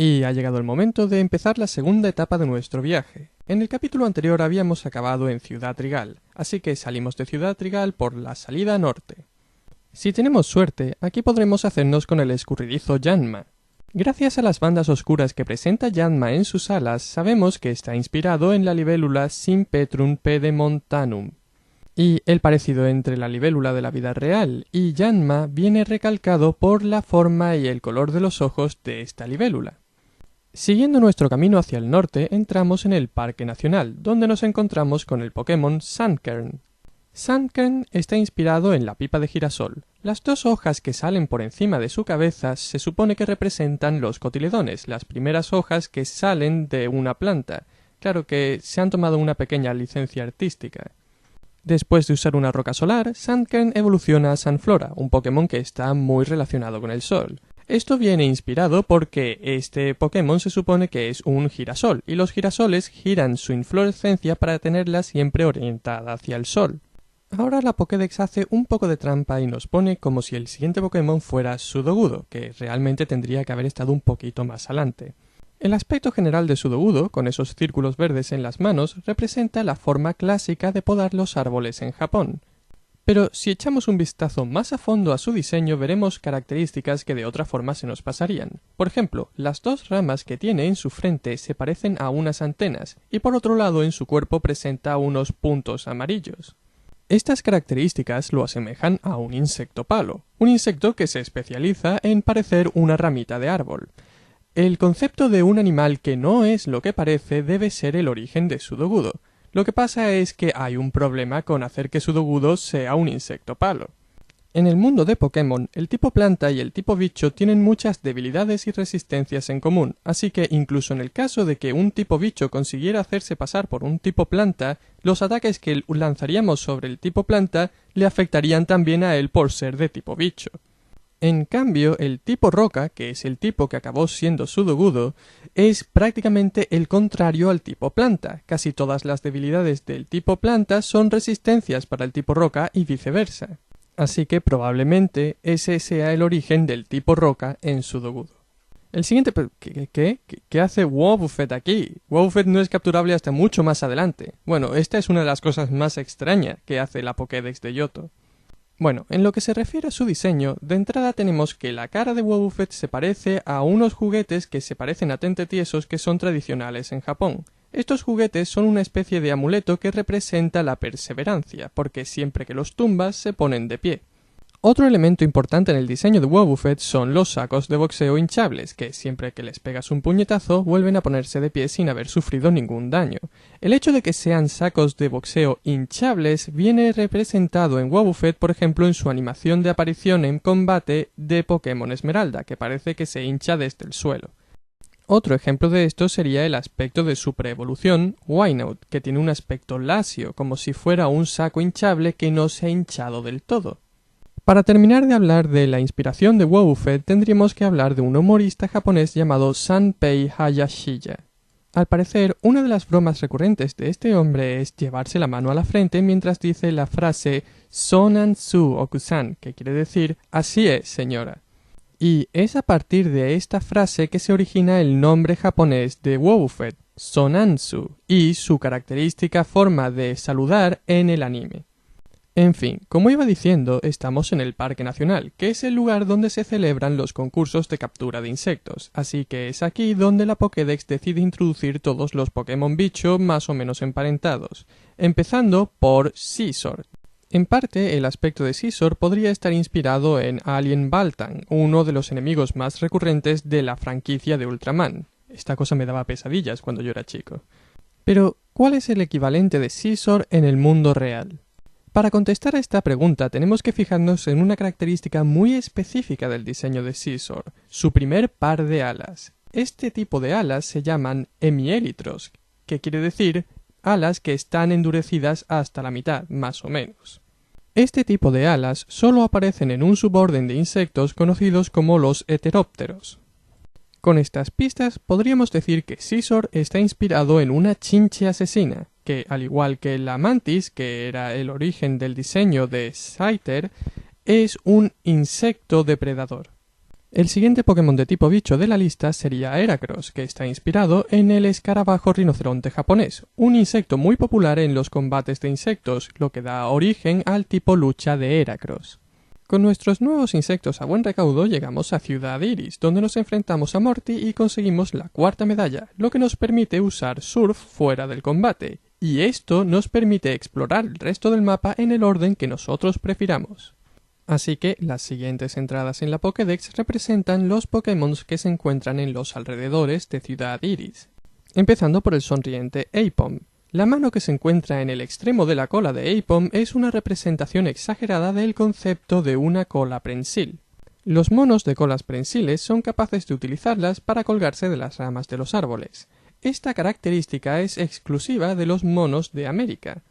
Y ha llegado el momento de empezar la segunda etapa de nuestro viaje. En el capítulo anterior habíamos acabado en Ciudad Trigal, así que salimos de Ciudad Trigal por la salida norte. Si tenemos suerte, aquí podremos hacernos con el escurridizo Yanma. Gracias a las bandas oscuras que presenta Yanma en sus alas, sabemos que está inspirado en la libélula Sympetrum pedemontanum. Y el parecido entre la libélula de la vida real y Yanma viene recalcado por la forma y el color de los ojos de esta libélula. Siguiendo nuestro camino hacia el norte, entramos en el Parque Nacional, donde nos encontramos con el Pokémon Sandkern. Sandkern está inspirado en la pipa de girasol. Las dos hojas que salen por encima de su cabeza se supone que representan los cotiledones, las primeras hojas que salen de una planta. Claro que se han tomado una pequeña licencia artística. Después de usar una roca solar, Sandkern evoluciona a Sanflora, un Pokémon que está muy relacionado con el sol. Esto viene inspirado porque este Pokémon se supone que es un girasol, y los girasoles giran su inflorescencia para tenerla siempre orientada hacia el sol. Ahora la Pokédex hace un poco de trampa y nos pone como si el siguiente Pokémon fuera Sudowoodo, que realmente tendría que haber estado un poquito más adelante. El aspecto general de Sudowoodo, con esos círculos verdes en las manos, representa la forma clásica de podar los árboles en Japón. Pero si echamos un vistazo más a fondo a su diseño veremos características que de otra forma se nos pasarían. Por ejemplo, las dos ramas que tiene en su frente se parecen a unas antenas, y por otro lado en su cuerpo presenta unos puntos amarillos. Estas características lo asemejan a un insecto palo, un insecto que se especializa en parecer una ramita de árbol. El concepto de un animal que no es lo que parece debe ser el origen de Sudowoodo. Lo que pasa es que hay un problema con hacer que Sudowoodo sea un insecto palo. En el mundo de Pokémon, el tipo planta y el tipo bicho tienen muchas debilidades y resistencias en común, así que incluso en el caso de que un tipo bicho consiguiera hacerse pasar por un tipo planta, los ataques que lanzaríamos sobre el tipo planta le afectarían también a él por ser de tipo bicho. En cambio, el tipo roca, que es el tipo que acabó siendo Sudowoodo, es prácticamente el contrario al tipo planta. Casi todas las debilidades del tipo planta son resistencias para el tipo roca y viceversa. Así que probablemente ese sea el origen del tipo roca en Sudowoodo. El siguiente... ¿Qué hace Wobbuffet aquí? Wobbuffet no es capturable hasta mucho más adelante. Bueno, esta es una de las cosas más extrañas que hace la Pokédex de Johto. Bueno, en lo que se refiere a su diseño, de entrada tenemos que la cara de Wobbuffet se parece a unos juguetes que se parecen a tentetiesos que son tradicionales en Japón. Estos juguetes son una especie de amuleto que representa la perseverancia, porque siempre que los tumbas se ponen de pie. Otro elemento importante en el diseño de Wobbuffet son los sacos de boxeo hinchables, que siempre que les pegas un puñetazo vuelven a ponerse de pie sin haber sufrido ningún daño. El hecho de que sean sacos de boxeo hinchables viene representado en Wobbuffet, por ejemplo, en su animación de aparición en combate de Pokémon Esmeralda, que parece que se hincha desde el suelo. Otro ejemplo de esto sería el aspecto de su preevolución, Wynaut, que tiene un aspecto lacio, como si fuera un saco hinchable que no se ha hinchado del todo. Para terminar de hablar de la inspiración de Wobbuffet, tendríamos que hablar de un humorista japonés llamado Sanpei Hayashiya. Al parecer, una de las bromas recurrentes de este hombre es llevarse la mano a la frente mientras dice la frase Sonan-su Okusan, que quiere decir «así es, señora». Y es a partir de esta frase que se origina el nombre japonés de Wobbuffet, Sonansu, y su característica forma de saludar en el anime. En fin, como iba diciendo, estamos en el Parque Nacional, que es el lugar donde se celebran los concursos de captura de insectos, así que es aquí donde la Pokédex decide introducir todos los Pokémon bicho más o menos emparentados, empezando por Scizor. En parte, el aspecto de Scizor podría estar inspirado en Alien Baltan, uno de los enemigos más recurrentes de la franquicia de Ultraman. Esta cosa me daba pesadillas cuando yo era chico. Pero, ¿cuál es el equivalente de Scizor en el mundo real? Para contestar a esta pregunta tenemos que fijarnos en una característica muy específica del diseño de Scizor, su primer par de alas. Este tipo de alas se llaman hemielitros, que quiere decir alas que están endurecidas hasta la mitad, más o menos. Este tipo de alas solo aparecen en un suborden de insectos conocidos como los heterópteros. Con estas pistas podríamos decir que Scizor está inspirado en una chinche asesina, que, al igual que la mantis, que era el origen del diseño de Scyther, es un insecto depredador. El siguiente Pokémon de tipo bicho de la lista sería Heracross, que está inspirado en el escarabajo rinoceronte japonés, un insecto muy popular en los combates de insectos, lo que da origen al tipo lucha de Heracross. Con nuestros nuevos insectos a buen recaudo llegamos a Ciudad Iris, donde nos enfrentamos a Morty y conseguimos la cuarta medalla, lo que nos permite usar Surf fuera del combate, y esto nos permite explorar el resto del mapa en el orden que nosotros prefiramos. Así que las siguientes entradas en la Pokédex representan los Pokémon que se encuentran en los alrededores de Ciudad Iris. Empezando por el sonriente Aipom. La mano que se encuentra en el extremo de la cola de Aipom es una representación exagerada del concepto de una cola prensil. Los monos de colas prensiles son capaces de utilizarlas para colgarse de las ramas de los árboles. Esta característica es exclusiva de los monos de América.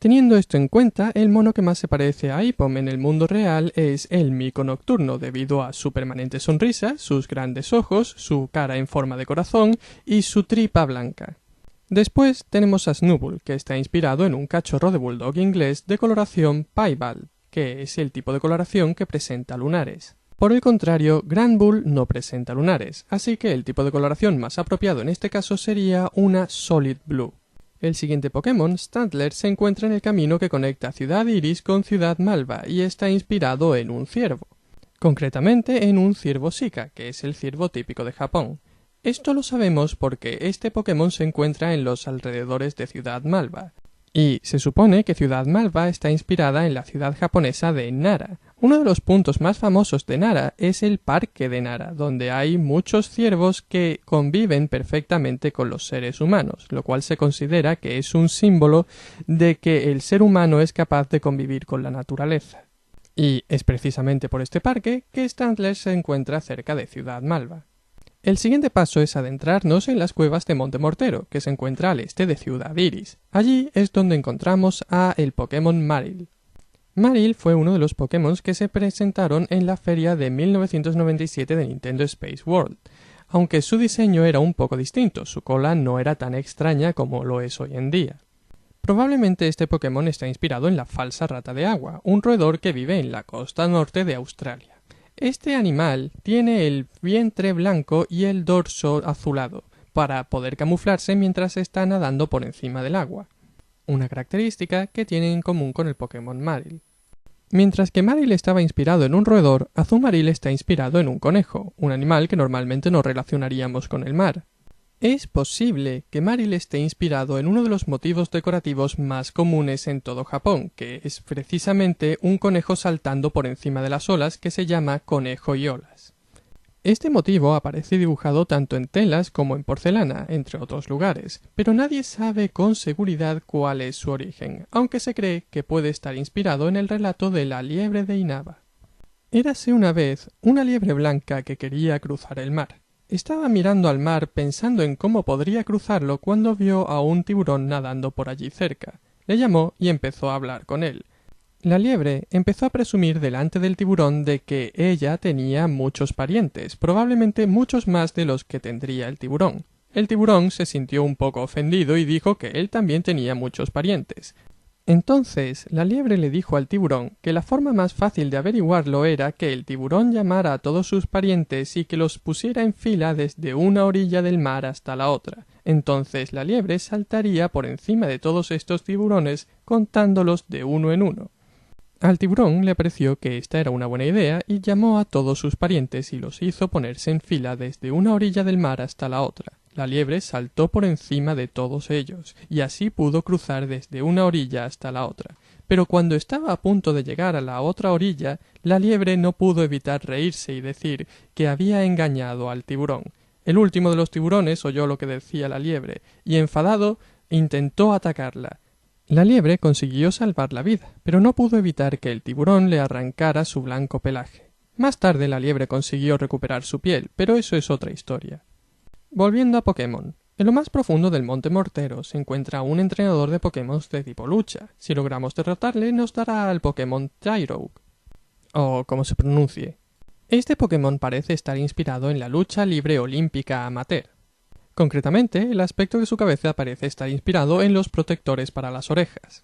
Teniendo esto en cuenta, el mono que más se parece a Aipom en el mundo real es el mico nocturno, debido a su permanente sonrisa, sus grandes ojos, su cara en forma de corazón y su tripa blanca. Después tenemos a Snubbull, que está inspirado en un cachorro de bulldog inglés de coloración Piebald, que es el tipo de coloración que presenta lunares. Por el contrario, Granbull no presenta lunares, así que el tipo de coloración más apropiado en este caso sería una Solid Blue. El siguiente Pokémon, Stantler, se encuentra en el camino que conecta Ciudad Iris con Ciudad Malva y está inspirado en un ciervo. Concretamente en un ciervo Sika, que es el ciervo típico de Japón. Esto lo sabemos porque este Pokémon se encuentra en los alrededores de Ciudad Malva. Y se supone que Ciudad Malva está inspirada en la ciudad japonesa de Nara. Uno de los puntos más famosos de Nara es el Parque de Nara, donde hay muchos ciervos que conviven perfectamente con los seres humanos, lo cual se considera que es un símbolo de que el ser humano es capaz de convivir con la naturaleza. Y es precisamente por este parque que Stantler se encuentra cerca de Ciudad Malva. El siguiente paso es adentrarnos en las cuevas de Monte Mortero, que se encuentra al este de Ciudad Iris. Allí es donde encontramos a el Pokémon Marill. Marill fue uno de los Pokémon que se presentaron en la feria de 1997 de Nintendo Space World. Aunque su diseño era un poco distinto, su cola no era tan extraña como lo es hoy en día. Probablemente este Pokémon está inspirado en la falsa rata de agua, un roedor que vive en la costa norte de Australia. Este animal tiene el vientre blanco y el dorso azulado, para poder camuflarse mientras está nadando por encima del agua, una característica que tiene en común con el Pokémon Marill. Mientras que Marill estaba inspirado en un roedor, Azumarill está inspirado en un conejo, un animal que normalmente no relacionaríamos con el mar. Es posible que Marill esté inspirado en uno de los motivos decorativos más comunes en todo Japón, que es precisamente un conejo saltando por encima de las olas que se llama conejo y olas. Este motivo aparece dibujado tanto en telas como en porcelana, entre otros lugares, pero nadie sabe con seguridad cuál es su origen, aunque se cree que puede estar inspirado en el relato de la liebre de Inaba. Érase una vez una liebre blanca que quería cruzar el mar. Estaba mirando al mar pensando en cómo podría cruzarlo cuando vio a un tiburón nadando por allí cerca. Le llamó y empezó a hablar con él. La liebre empezó a presumir delante del tiburón de que ella tenía muchos parientes, probablemente muchos más de los que tendría el tiburón. El tiburón se sintió un poco ofendido y dijo que él también tenía muchos parientes. Entonces la liebre le dijo al tiburón que la forma más fácil de averiguarlo era que el tiburón llamara a todos sus parientes y que los pusiera en fila desde una orilla del mar hasta la otra. Entonces la liebre saltaría por encima de todos estos tiburones contándolos de uno en uno. Al tiburón le pareció que esta era una buena idea y llamó a todos sus parientes y los hizo ponerse en fila desde una orilla del mar hasta la otra. La liebre saltó por encima de todos ellos, y así pudo cruzar desde una orilla hasta la otra. Pero cuando estaba a punto de llegar a la otra orilla, la liebre no pudo evitar reírse y decir que había engañado al tiburón. El último de los tiburones oyó lo que decía la liebre, y enfadado intentó atacarla. La liebre consiguió salvar la vida, pero no pudo evitar que el tiburón le arrancara su blanco pelaje. Más tarde la liebre consiguió recuperar su piel, pero eso es otra historia. Volviendo a Pokémon. En lo más profundo del Monte Mortero se encuentra un entrenador de Pokémon de tipo lucha. Si logramos derrotarle, nos dará al Pokémon Tyrogue, o como se pronuncie. Este Pokémon parece estar inspirado en la lucha libre olímpica amateur. Concretamente, el aspecto de su cabeza parece estar inspirado en los protectores para las orejas.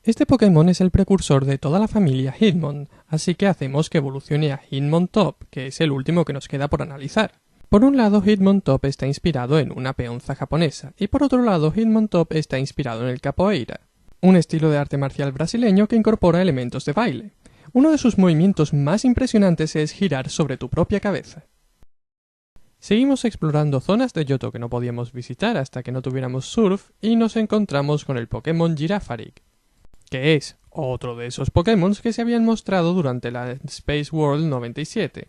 Este Pokémon es el precursor de toda la familia Hitmon, así que hacemos que evolucione a Hitmontop, que es el último que nos queda por analizar. Por un lado, Hitmontop está inspirado en una peonza japonesa, y por otro lado, Hitmontop está inspirado en el capoeira, un estilo de arte marcial brasileño que incorpora elementos de baile. Uno de sus movimientos más impresionantes es girar sobre tu propia cabeza. Seguimos explorando zonas de Johto que no podíamos visitar hasta que no tuviéramos surf y nos encontramos con el Pokémon Girafarig, que es otro de esos Pokémon que se habían mostrado durante la Space World 97.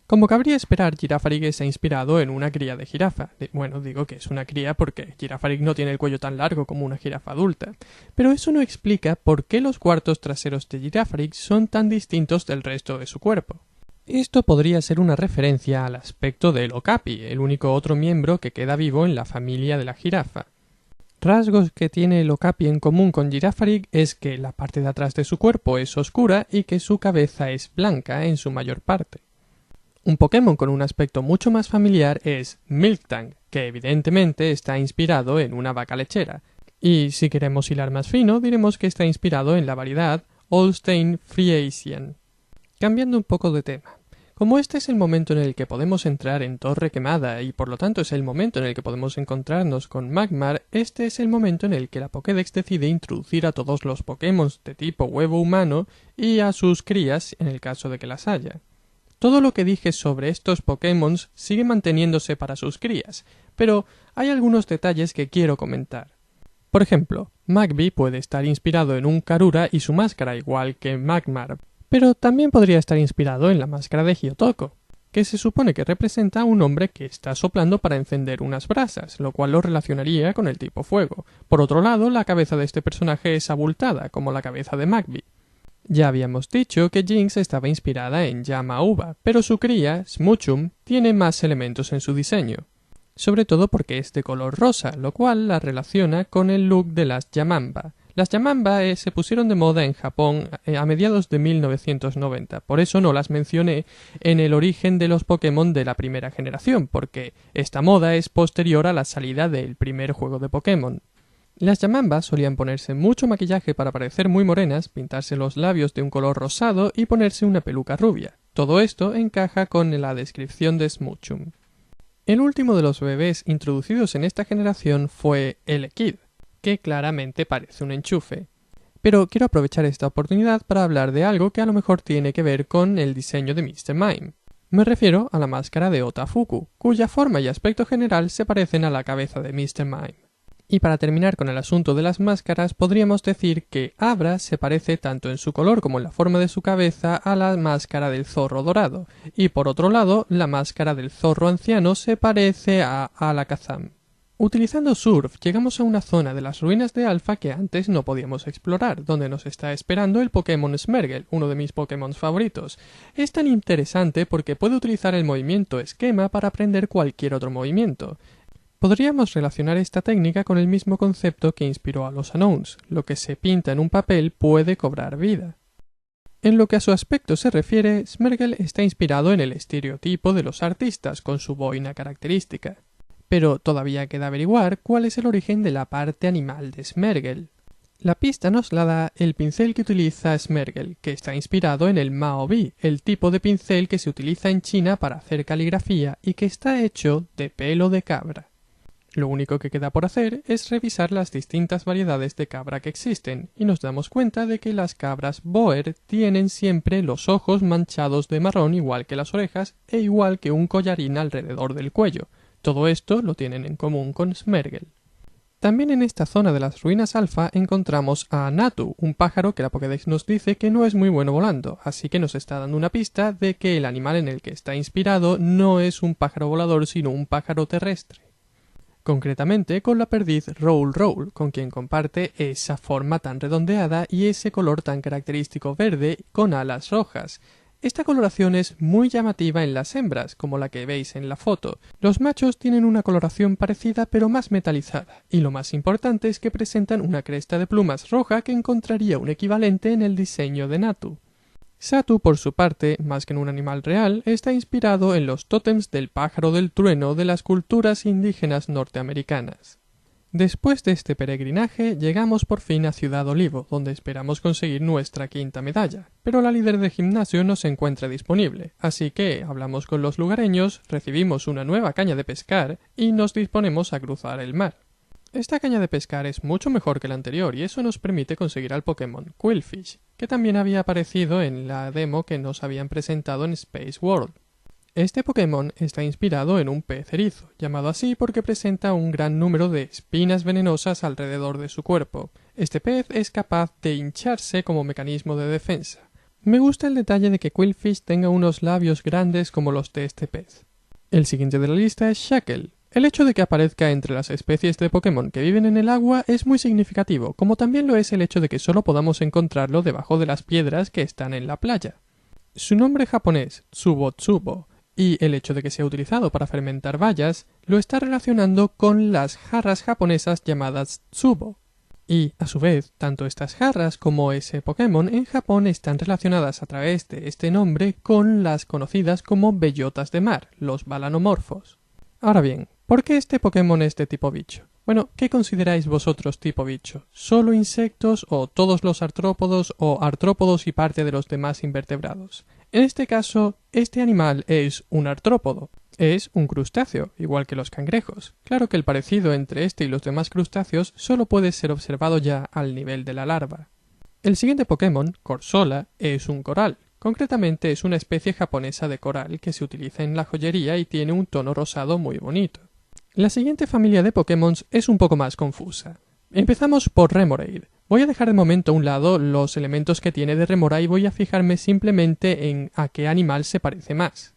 Como cabría esperar, Girafarig está inspirado en una cría de jirafa. Bueno, digo que es una cría porque Girafarig no tiene el cuello tan largo como una jirafa adulta, pero eso no explica por qué los cuartos traseros de Girafarig son tan distintos del resto de su cuerpo. Esto podría ser una referencia al aspecto del okapi, el único otro miembro que queda vivo en la familia de la jirafa. Rasgos que tiene el okapi en común con Girafarig es que la parte de atrás de su cuerpo es oscura y que su cabeza es blanca en su mayor parte. Un Pokémon con un aspecto mucho más familiar es Miltank, que evidentemente está inspirado en una vaca lechera. Y si queremos hilar más fino, diremos que está inspirado en la variedad Holstein Friesian. Cambiando un poco de tema. Como este es el momento en el que podemos entrar en Torre Quemada y por lo tanto es el momento en el que podemos encontrarnos con Magmar, este es el momento en el que la Pokédex decide introducir a todos los Pokémon de tipo huevo humano y a sus crías en el caso de que las haya. Todo lo que dije sobre estos Pokémon sigue manteniéndose para sus crías, pero hay algunos detalles que quiero comentar. Por ejemplo, Magby puede estar inspirado en un Karura y su máscara igual que Magmar, pero también podría estar inspirado en la máscara de Hyotoko, que se supone que representa a un hombre que está soplando para encender unas brasas, lo cual lo relacionaría con el tipo fuego. Por otro lado, la cabeza de este personaje es abultada, como la cabeza de Magby. Ya habíamos dicho que Jynx estaba inspirada en Yama-Uba, pero su cría, Smoochum, tiene más elementos en su diseño, sobre todo porque es de color rosa, lo cual la relaciona con el look de las Yamamba. Las Yamamba se pusieron de moda en Japón a mediados de 1990, por eso no las mencioné en el origen de los Pokémon de la primera generación, porque esta moda es posterior a la salida del primer juego de Pokémon. Las Yamamba solían ponerse mucho maquillaje para parecer muy morenas, pintarse los labios de un color rosado y ponerse una peluca rubia. Todo esto encaja con la descripción de Smoochum. El último de los bebés introducidos en esta generación fue Elekid, que claramente parece un enchufe. Pero quiero aprovechar esta oportunidad para hablar de algo que a lo mejor tiene que ver con el diseño de Mr. Mime. Me refiero a la máscara de Otafuku, cuya forma y aspecto general se parecen a la cabeza de Mr. Mime. Y para terminar con el asunto de las máscaras, podríamos decir que Abra se parece tanto en su color como en la forma de su cabeza a la máscara del zorro dorado, y por otro lado, la máscara del zorro anciano se parece a Alakazam. Utilizando Surf, llegamos a una zona de las ruinas de Alpha que antes no podíamos explorar, donde nos está esperando el Pokémon Smeargle, uno de mis Pokémon favoritos. Es tan interesante porque puede utilizar el movimiento esquema para aprender cualquier otro movimiento. Podríamos relacionar esta técnica con el mismo concepto que inspiró a los Unknowns: lo que se pinta en un papel puede cobrar vida. En lo que a su aspecto se refiere, Smeargle está inspirado en el estereotipo de los artistas, con su boina característica. Pero todavía queda averiguar cuál es el origen de la parte animal de Smeargle. La pista nos la da el pincel que utiliza Smeargle, que está inspirado en el Maobi, el tipo de pincel que se utiliza en China para hacer caligrafía y que está hecho de pelo de cabra. Lo único que queda por hacer es revisar las distintas variedades de cabra que existen, y nos damos cuenta de que las cabras Boer tienen siempre los ojos manchados de marrón igual que las orejas e igual que un collarín alrededor del cuello. Todo esto lo tienen en común con Smeargle. También en esta zona de las ruinas alfa encontramos a Natu, un pájaro que la Pokédex nos dice que no es muy bueno volando, así que nos está dando una pista de que el animal en el que está inspirado no es un pájaro volador sino un pájaro terrestre. Concretamente con la perdiz Roll Roll, con quien comparte esa forma tan redondeada y ese color tan característico verde con alas rojas. Esta coloración es muy llamativa en las hembras, como la que veis en la foto. Los machos tienen una coloración parecida pero más metalizada, y lo más importante es que presentan una cresta de plumas roja que encontraría un equivalente en el diseño de Natu. Satu, por su parte, más que en un animal real, está inspirado en los tótems del pájaro del trueno de las culturas indígenas norteamericanas. Después de este peregrinaje, llegamos por fin a Ciudad Olivo, donde esperamos conseguir nuestra quinta medalla, pero la líder de gimnasio no se encuentra disponible, así que hablamos con los lugareños, recibimos una nueva caña de pescar y nos disponemos a cruzar el mar. Esta caña de pescar es mucho mejor que la anterior y eso nos permite conseguir al Pokémon Qwilfish, que también había aparecido en la demo que nos habían presentado en Space World. Este Pokémon está inspirado en un pez erizo, llamado así porque presenta un gran número de espinas venenosas alrededor de su cuerpo. Este pez es capaz de hincharse como mecanismo de defensa. Me gusta el detalle de que Qwilfish tenga unos labios grandes como los de este pez. El siguiente de la lista es Shackle. El hecho de que aparezca entre las especies de Pokémon que viven en el agua es muy significativo, como también lo es el hecho de que solo podamos encontrarlo debajo de las piedras que están en la playa. Su nombre japonés, Tsubotsubo, y el hecho de que sea utilizado para fermentar bayas, lo está relacionando con las jarras japonesas llamadas tsubo. Y, a su vez, tanto estas jarras como ese Pokémon en Japón están relacionadas a través de este nombre con las conocidas como bellotas de mar, los balanomorfos. Ahora bien, ¿por qué este Pokémon es de tipo bicho? Bueno, ¿qué consideráis vosotros tipo bicho? ¿Solo insectos o todos los artrópodos o artrópodos y parte de los demás invertebrados? En este caso, este animal es un artrópodo. Es un crustáceo, igual que los cangrejos. Claro que el parecido entre este y los demás crustáceos solo puede ser observado ya al nivel de la larva. El siguiente Pokémon, Corsola, es un coral. Concretamente es una especie japonesa de coral que se utiliza en la joyería y tiene un tono rosado muy bonito. La siguiente familia de Pokémon es un poco más confusa. Empezamos por Remoraid. Voy a dejar de momento a un lado los elementos que tiene de Remoraid y voy a fijarme simplemente en a qué animal se parece más.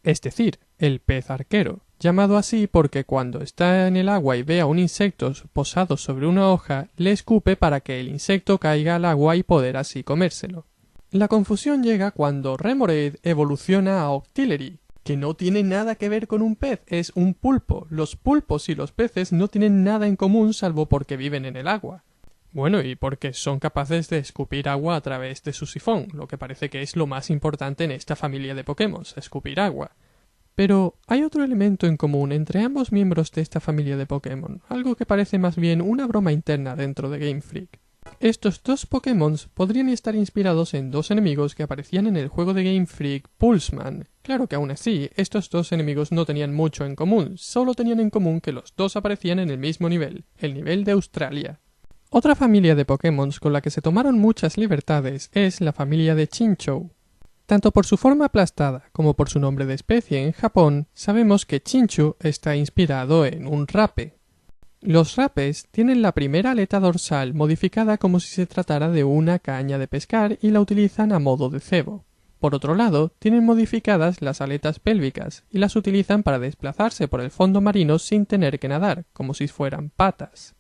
Es decir, el pez arquero, llamado así porque cuando está en el agua y ve a un insecto posado sobre una hoja, le escupe para que el insecto caiga al agua y poder así comérselo. La confusión llega cuando Remoraid evoluciona a Octillery, que no tiene nada que ver con un pez, es un pulpo. Los pulpos y los peces no tienen nada en común salvo porque viven en el agua. Bueno, y porque son capaces de escupir agua a través de su sifón, lo que parece que es lo más importante en esta familia de Pokémon, escupir agua. Pero hay otro elemento en común entre ambos miembros de esta familia de Pokémon, algo que parece más bien una broma interna dentro de Game Freak. Estos dos Pokémon podrían estar inspirados en dos enemigos que aparecían en el juego de Game Freak Pulseman. Claro que aún así, estos dos enemigos no tenían mucho en común, solo tenían en común que los dos aparecían en el mismo nivel, el nivel de Australia. Otra familia de Pokémon con la que se tomaron muchas libertades es la familia de Chinchou. Tanto por su forma aplastada como por su nombre de especie en Japón, sabemos que Chinchou está inspirado en un rape. Los rapes tienen la primera aleta dorsal modificada como si se tratara de una caña de pescar y la utilizan a modo de cebo. Por otro lado, tienen modificadas las aletas pélvicas y las utilizan para desplazarse por el fondo marino sin tener que nadar, como si fueran patas.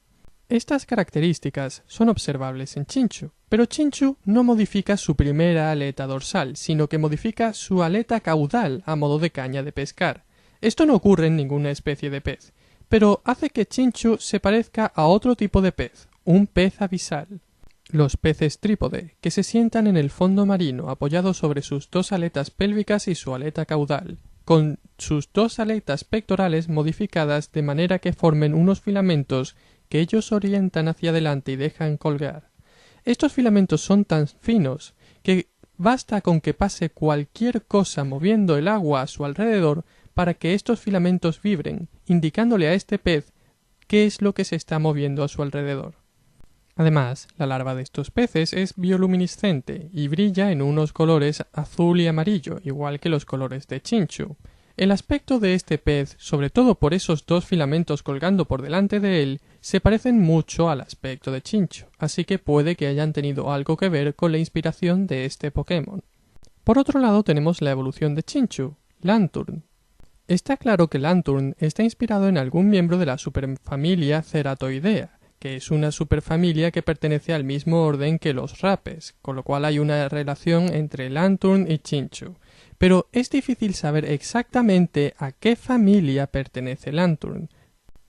Estas características son observables en Chinchou, pero Chinchou no modifica su primera aleta dorsal, sino que modifica su aleta caudal a modo de caña de pescar. Esto no ocurre en ninguna especie de pez, pero hace que Chinchou se parezca a otro tipo de pez, un pez abisal. Los peces trípode, que se sientan en el fondo marino apoyados sobre sus dos aletas pélvicas y su aleta caudal, con sus dos aletas pectorales modificadas de manera que formen unos filamentos que ellos orientan hacia adelante y dejan colgar. Estos filamentos son tan finos que basta con que pase cualquier cosa moviendo el agua a su alrededor para que estos filamentos vibren, indicándole a este pez qué es lo que se está moviendo a su alrededor. Además, la larva de estos peces es bioluminiscente y brilla en unos colores azul y amarillo, igual que los colores de Chinchou. El aspecto de este pez, sobre todo por esos dos filamentos colgando por delante de él, se parecen mucho al aspecto de Chinchou, así que puede que hayan tenido algo que ver con la inspiración de este Pokémon. Por otro lado tenemos la evolución de Chinchou, Lanturn. Está claro que Lanturn está inspirado en algún miembro de la superfamilia Ceratoidea, que es una superfamilia que pertenece al mismo orden que los rapes, con lo cual hay una relación entre Lanturn y Chinchou. Pero es difícil saber exactamente a qué familia pertenece Lanturn.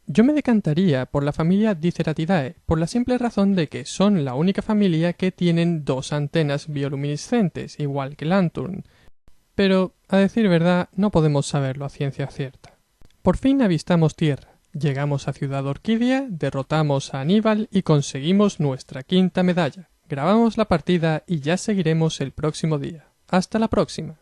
Yo me decantaría por la familia Diceratidae, por la simple razón de que son la única familia que tienen dos antenas bioluminiscentes, igual que Lanturn. Pero, a decir verdad, no podemos saberlo a ciencia cierta. Por fin avistamos tierra. Llegamos a Ciudad Orquídea, derrotamos a Aníbal y conseguimos nuestra quinta medalla. Grabamos la partida y ya seguiremos el próximo día. Hasta la próxima.